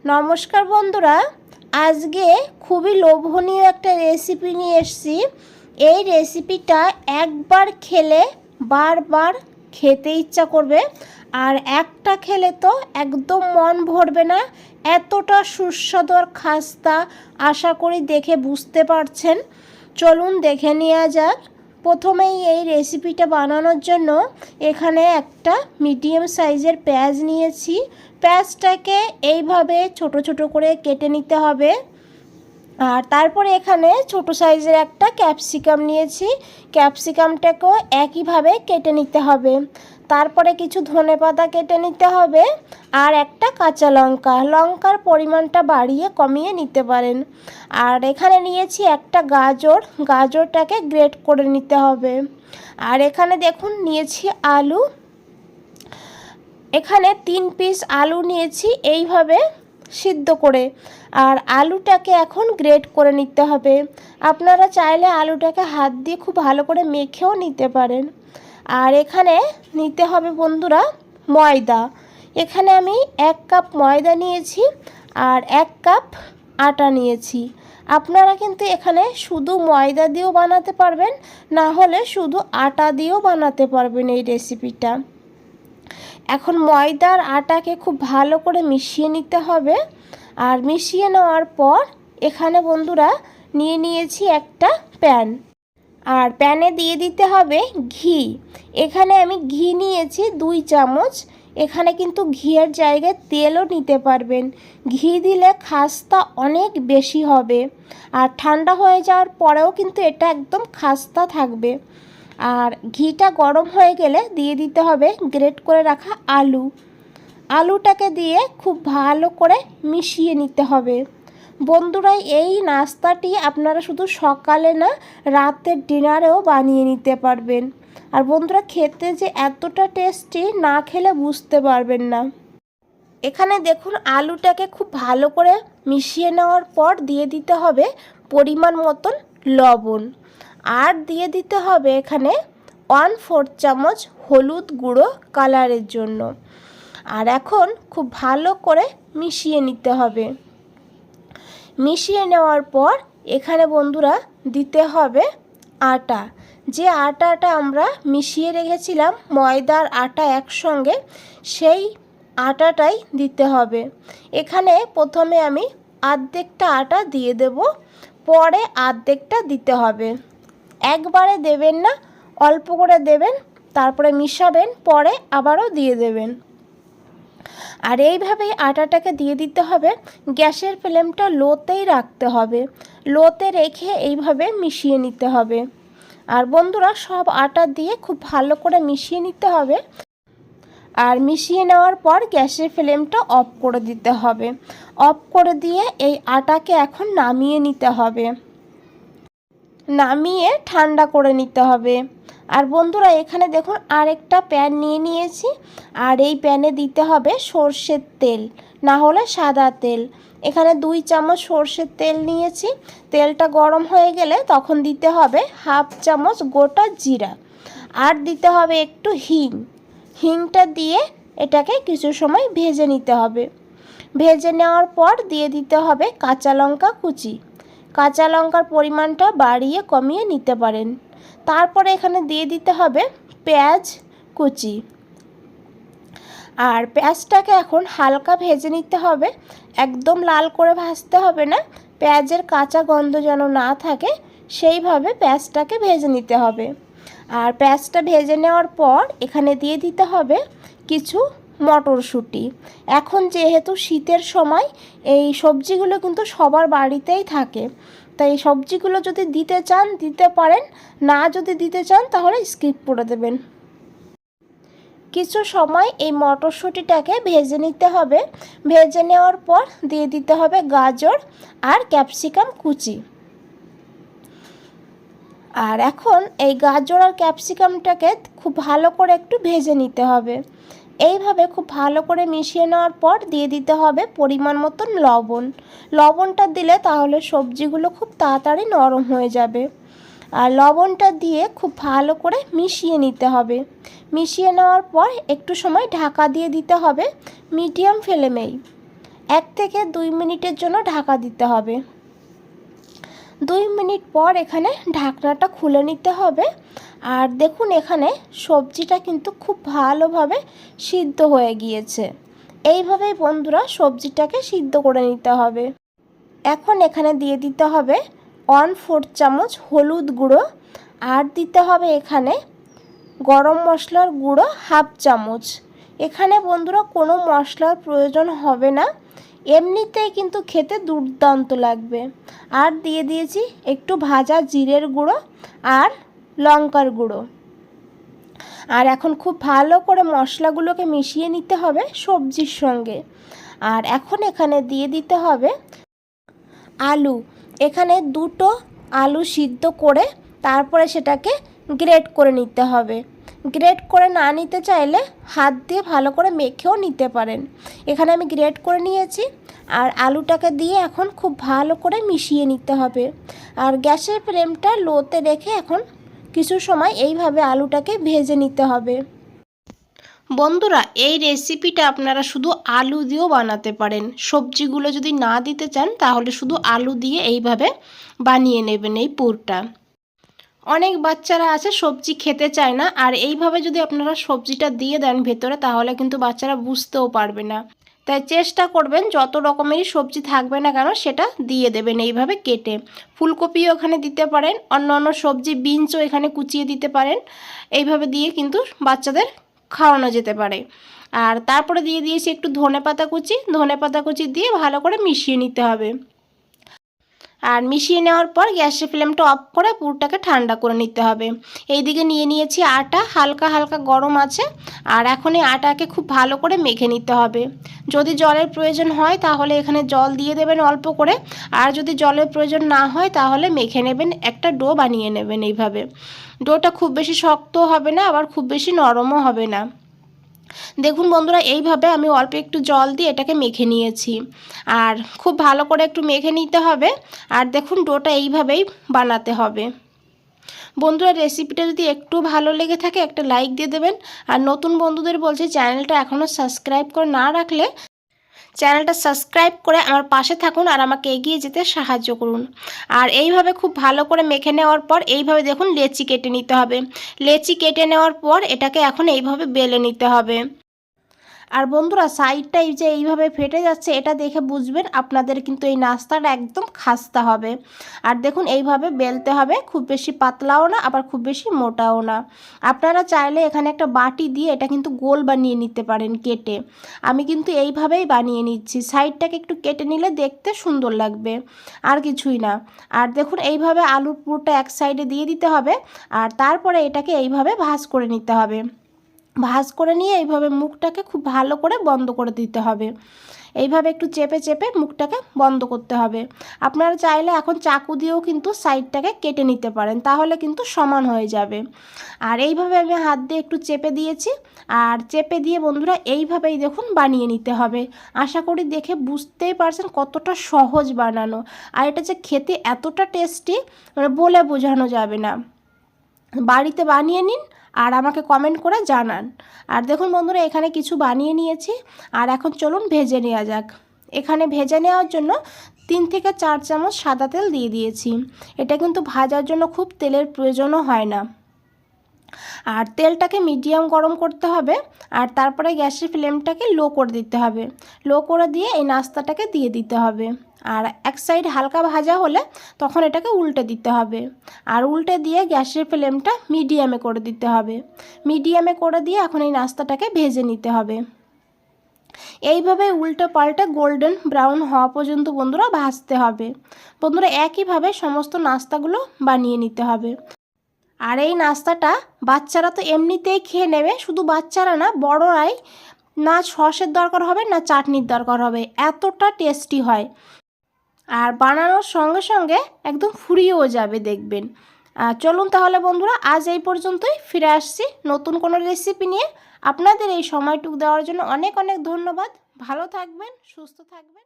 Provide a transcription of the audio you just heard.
নমস্কার বন্ধুরা, আজকে খুবই লোভনীয় একটা রেসিপি নিয়ে এসেছি। এই রেসিপিটা একবার খেলে বারবার খেতে ইচ্ছা করবে, আর একটা খেলে তো একদম মন ভরবে না। এতটা সুস্বাদু আর খাস্তা, আশা করি দেখে বুঝতে পারছেন। চলুন দেখে নেওয়া যাক। প্রথমেই এই রেসিপিটা বানানোর জন্য এখানে একটা মিডিয়াম সাইজের পেঁয়াজ নিয়েছি। পেঁয়াজটাকে এইভাবে ছোট ছোট করে কেটে নিতে হবে। আর তারপরে এখানে ছোট সাইজের একটা ক্যাপসিকাম নিয়েছি। ক্যাপসিকামটাকেও একইভাবে কেটে নিতে হবে। তারপরে কিছু ধনেপাতা কেটে নিতে হবে, আর একটা কাঁচা লঙ্কা। লঙ্কার পরিমাণটা বাড়িয়ে কমিয়ে নিতে পারেন। আর এখানে নিয়েছি একটা গাজর, গাজরটাকে গ্রেট করে নিতে হবে। আর এখানে দেখুন নিয়েছি আলু, এখানে 3 পিস আলু নিয়েছি এইভাবে সিদ্ধ করে। আর আলুটাকে এখন গ্রেট করে নিতে হবে। আপনারা চাইলে আলুটাকে হাত দিয়ে খুব ভালো করে মেখেও নিতে পারেন। আর এখানে নিতে হবে বন্ধুরা ময়দা। এখানে আমি 1 কাপ ময়দা নিয়েছি আর 1 কাপ আটা নিয়েছি। আপনারা কিন্তু এখানে শুধু ময়দা দিয়েও বানাতে পারবেন, না হলে শুধু আটা দিয়েও বানাতে পারবেন এই রেসিপিটা। এখন ময়দার আটাকে খুব ভালো করে মিশিয়ে নিতে হবে। আর মিশিয়ে নেওয়ার পর এখানে বন্ধুরা নিয়েছি একটা প্যান। আর প্যানে দিয়ে দিতে হবে ঘি। এখানে আমি ঘি নিয়েছি 2 চামচ। এখানে কিন্তু ঘিয়ের জায়গায় তেলও নিতে পারবেন। ঘি দিলে খাস্তা অনেক বেশি হবে, আর ঠান্ডা হয়ে যাওয়ার পরেও কিন্তু এটা একদম খাস্তা থাকবে। আর ঘিটা গরম হয়ে গেলে দিয়ে দিতে হবে গ্রেট করে রাখা আলু। আলুটাকে দিয়ে খুব ভালো করে মিশিয়ে নিতে হবে। বন্ধুরা, এই নাস্তাটি আপনারা শুধু সকালে না, রাতের ডিনারেও বানিয়ে নিতে পারবেন। আর বন্ধুরা, খেতে যে এতটা টেস্টি, না খেলে বুঝতে পারবেন না। এখানে দেখুন আলুটাকে খুব ভালো করে মিশিয়ে নেওয়ার পর দিয়ে দিতে হবে পরিমাণ মতন লবণ। আর দিয়ে দিতে হবে এখানে 1/4 চামচ হলুদ গুঁড়ো কালারের জন্য। আর এখন খুব ভালো করে মিশিয়ে নিতে হবে। মিশিয়ে নেওয়ার পর এখানে বন্ধুরা দিতে হবে আটা। যে আটাটা আমরা মিশিয়ে রেখেছিলাম ময়দার আটা একসঙ্গে, সেই আটাটাই দিতে হবে। এখানে প্রথমে আমি অর্ধেকটা আটা দিয়ে দেব, পরে অর্ধেকটা দিতে হবে। একবারে দেবেন না, অল্প করে দেবেন, তারপরে মিশাবেন, পরে আবারও দিয়ে দেবেন। আর এইভাবেই আটাটাকে দিয়ে দিতে হবে। গ্যাসের ফ্লেমটা লোতেই রাখতে হবে। লোতে রেখে এইভাবে মিশিয়ে নিতে হবে। আর বন্ধুরা, সব আটা দিয়ে খুব ভালো করে মিশিয়ে নিতে হবে। আর মিশিয়ে নেওয়ার পর গ্যাসের ফ্লেমটা অফ করে দিতে হবে। অফ করে দিয়ে এই আটাকে এখন নামিয়ে নিতে হবে। নামিয়ে ঠান্ডা করে নিতে হবে। আর বন্ধুরা, এখানে দেখুন আরেকটা প্যান নিয়েছি। আর এই প্যানে দিতে হবে সর্ষের তেল, না হলে সাদা তেল। এখানে 2 চামচ সর্ষের তেল নিয়েছি। তেলটা গরম হয়ে গেলে তখন দিতে হবে 1/2 চামচ গোটা জিরা। আর দিতে হবে একটু হিং। হিংটা দিয়ে এটাকে কিছু সময় ভেজে নিতে হবে। ভেজে নেওয়ার পর দিয়ে দিতে হবে কাঁচা লঙ্কা কুচি। কাঁচা লঙ্কার পরিমাণটা বাড়িয়ে কমিয়ে নিতে পারেন। তারপরে এখানে দিয়ে দিতে হবে পেঁয়াজ কুচি। আর পেঁয়াজটাকে এখন হালকা ভেজে নিতে হবে, একদম লাল করে ভাজতে হবে না। পেঁয়াজের কাঁচা গন্ধ যেন না থাকে, সেইভাবে পেঁয়াজটাকে ভেজে নিতে হবে। আর পেঁয়াজটা ভেজে নেওয়ার পর এখানে দিয়ে দিতে হবে কিছু মটরশুঁটি। এখন যেহেতু শীতের সময়, এই সবজিগুলো কিন্তু সবার বাড়িতেই থাকে, তাই এই সবজিগুলো যদি দিতে চান দিতে পারেন, না যদি দিতে চান তাহলে স্কিপ করে দেবেন। কিছু সময় এই মটরশুঁটিটাকে ভেজে নিতে হবে। ভেজে নেওয়ার পর দিয়ে দিতে হবে গাজর আর ক্যাপসিকাম কুচি। আর এখন এই গাজর আর ক্যাপসিকামটাকে খুব ভালো করে একটু ভেজে নিতে হবে। এইভাবে খুব ভালো করে মিশিয়ে নেওয়ার পর দিয়ে দিতে হবে পরিমাণ মতন লবণ। লবণটা দিলে তাহলে সবজিগুলো খুব তাড়াতাড়ি নরম হয়ে যাবে। আর লবণটা দিয়ে খুব ভালো করে মিশিয়ে নিতে হবে। মিশিয়ে নেওয়ার পর একটু সময় ঢাকা দিয়ে দিতে হবে মিডিয়াম ফ্লেমেই। 1 থেকে 2 মিনিটের জন্য ঢাকা দিতে হবে। 2 মিনিট পর এখানে ঢাকনাটা খুলে নিতে হবে। আর দেখুন এখানে সবজিটা কিন্তু খুব ভালোভাবে সিদ্ধ হয়ে গিয়েছে। এইভাবেই বন্ধুরা সবজিটাকে সিদ্ধ করে নিতে হবে। এখন এখানে দিয়ে দিতে হবে 1/4 চামচ হলুদ গুঁড়ো, আর দিতে হবে এখানে গরম মশলার গুঁড়ো 1/2 চামচ। এখানে বন্ধুরা কোনো মশলার প্রয়োজন হবে না, এমনিতেই কিন্তু খেতে দুর্দান্ত লাগবে। আর দিয়ে দিয়েছি একটু ভাজা জিরের গুঁড়ো আর লঙ্কার গুঁড়ো। আর এখন খুব ভালো করে মশলাগুলোকে মিশিয়ে নিতে হবে সবজির সঙ্গে। আর এখন এখানে দিয়ে দিতে হবে আলু। এখানে 2টো আলু সিদ্ধ করে তারপরে সেটাকে গ্রেট করে নিতে হবে। গ্রেট করে না নিতে চাইলে হাত দিয়ে ভালো করে মেখেও নিতে পারেন। এখানে আমি গ্রেট করে নিয়েছি। আর আলুটাকে দিয়ে এখন খুব ভালো করে মিশিয়ে নিতে হবে। আর গ্যাসের ফ্লেমটা লোতে রেখে এখন কিছু সময় এইভাবে আলুটাকে ভেজে নিতে হবে। বন্ধুরা এই রেসিপিটা আপনারা শুধু আলু দিয়েও বানাতে পারেন। সবজিগুলো যদি না দিতে চান তাহলে শুধু আলু দিয়ে এইভাবে বানিয়ে নেবেন এই পুরটা। অনেক বাচ্চারা আছে সবজি খেতে চায় না, আর এইভাবে যদি আপনারা সবজিটা দিয়ে দেন ভেতরে তাহলে কিন্তু বাচ্চারা বুঝতেও পারবে না। তাই চেষ্টা করবেন যত রকমেরই সবজি থাকবে না কেন সেটা দিয়ে দেবেন এইভাবে কেটে। ফুলকপিও এখানে দিতে পারেন, অন্য সবজি বিনসও এখানে কুচিয়ে দিতে পারেন। এইভাবে দিয়ে কিন্তু বাচ্চাদের খাওয়ানো যেতে পারে। আর তারপরে দিয়ে দিয়েছি একটু ধনেপাতা কুচি দিয়ে ভালো করে মিশিয়ে নিতে হবে। আর মিশিয়ে নেওয়ার পর গ্যাসের ফ্লেমটা অফ করে পুরটাকে ঠান্ডা করে নিতে হবে। এইদিকে নিয়ে নিয়েছি আটা, হালকা হালকা গরম আছে। আর এখন এই আটাকে খুব ভালো করে মেখে নিতে হবে। যদি জলের প্রয়োজন হয় তাহলে এখানে জল দিয়ে দেবেন অল্প করে, আর যদি জলের প্রয়োজন না হয় তাহলে মেখে নেবেন, একটা ডো বানিয়ে নেবেন এইভাবে। ডোটা খুব বেশি শক্ত হবে না, আবার খুব বেশি নরমও হবে না। দেখুন বন্ধুরা এইভাবে আমি অল্প একটু জল দিয়ে এটাকে মেখে নিয়েছি। আর খুব ভালো করে একটু মেখে নিতে হবে। আর দেখুন ডোটা এইভাবেই বানাতে হবে। বন্ধুরা রেসিপিটা যদি একটু ভালো লেগে থাকে একটা লাইক দিয়ে দেবেন। আর নতুন বন্ধুদের বলছি চ্যানেলটা এখনও সাবস্ক্রাইব করে না রাখলে চ্যানেলটা সাবস্ক্রাইব করে আমার পাশে থাকুন আর আমাকে এগিয়ে যেতে সাহায্য করুন। আর এইভাবে খুব ভালো করে মেখে নেওয়ার পর এইভাবে দেখুন লেচি কেটে নিতে হবে। লেচি কেটে নেওয়ার পর এটাকে এখন এইভাবে বেলে নিতে হবে। আর বন্ধুরা সাইডটা এই যে এইভাবে ফেটে যাচ্ছে এটা দেখে বুঝবেন আপনাদের কিন্তু এই নাস্তাটা একদম খাস্তা হবে। আর দেখুন এইভাবে বেলতে হবে, খুব বেশি পাতলাও না আবার খুব বেশি মোটাও না। আপনারা চাইলে এখানে একটা বাটি দিয়ে এটা কিন্তু গোল বানিয়ে নিতে পারেন কেটে। আমি কিন্তু এইভাবেই বানিয়ে নিচ্ছি, সাইডটাকে একটু কেটে নিলে দেখতে সুন্দর লাগবে, আর কিছুই না। আর দেখুন এইভাবে আলুর পুরটা এক সাইডে দিয়ে দিতে হবে। আর তারপরে এটাকে এইভাবে ভাঁজ করে নিতে হবে। ভাঁজ করে নিয়ে এইভাবে মুখটাকে খুব ভালো করে বন্ধ করে দিতে হবে। এইভাবে একটু চেপে চেপে মুখটাকে বন্ধ করতে হবে। আপনারা চাইলে এখন চাকু দিয়েও কিন্তু সাইডটাকে কেটে নিতে পারেন, তাহলে কিন্তু সমান হয়ে যাবে। আর এইভাবে আমি হাত দিয়ে একটু চেপে দিয়েছি। আর চেপে দিয়ে বন্ধুরা এইভাবেই দেখুন বানিয়ে নিতে হবে। আশা করি দেখে বুঝতেই পারছেন কতটা সহজ বানানো। আর এটা যে খেতে এতটা টেস্টি মানে বলে বোঝানো যাবে না। বাড়িতে বানিয়ে নিন আর আমাকে কমেন্ট করে জানান। আর দেখুন বন্ধুরা এখানে কিছু বানিয়ে নিয়েছি। আর এখন চলুন ভেজে নেওয়া যাক। এখানে ভেজে নেওয়ার জন্য 3 থেকে 4 চামচ সাদা তেল দিয়ে দিয়েছি। এটা কিন্তু ভাজার জন্য খুব তেলের প্রয়োজনও হয় না। আর তেলটাকে মিডিয়াম গরম করতে হবে। আর তারপরে গ্যাসের ফ্লেমটাকে লো করে দিতে হবে। লো করে দিয়ে এই নাস্তাটাকে দিয়ে দিতে হবে। আর এক সাইড হালকা ভাজা হলে তখন এটাকে উল্টে দিতে হবে। আর উল্টে দিয়ে গ্যাসের ফ্লেমটা মিডিয়ামে করে দিতে হবে। মিডিয়ামে করে দিয়ে এখন এই নাস্তাটাকে ভেজে নিতে হবে। এইভাবে উল্টে পাল্টে গোল্ডেন ব্রাউন হওয়া পর্যন্ত বন্ধুরা ভাজতে হবে। বন্ধুরা একইভাবে সমস্ত নাস্তাগুলো বানিয়ে নিতে হবে। আর এই নাস্তাটা বাচ্চারা তো এমনিতেই খেয়ে নেবে, শুধু বাচ্চারা না বড়রাই, না সসের দরকার হবে না চাটনির দরকার হবে, এতটা টেস্টি হয়। আর বানানোর সঙ্গে সঙ্গে একদম ফুরিয়েও যাবে দেখবেন। চলুন তাহলে বন্ধুরা আজ এই পর্যন্তই, ফিরে আসছি নতুন কোনো রেসিপি নিয়ে। আপনাদের এই সময়টুকু দেওয়ার জন্য অনেক অনেক ধন্যবাদ। ভালো থাকবেন, সুস্থ থাকবেন।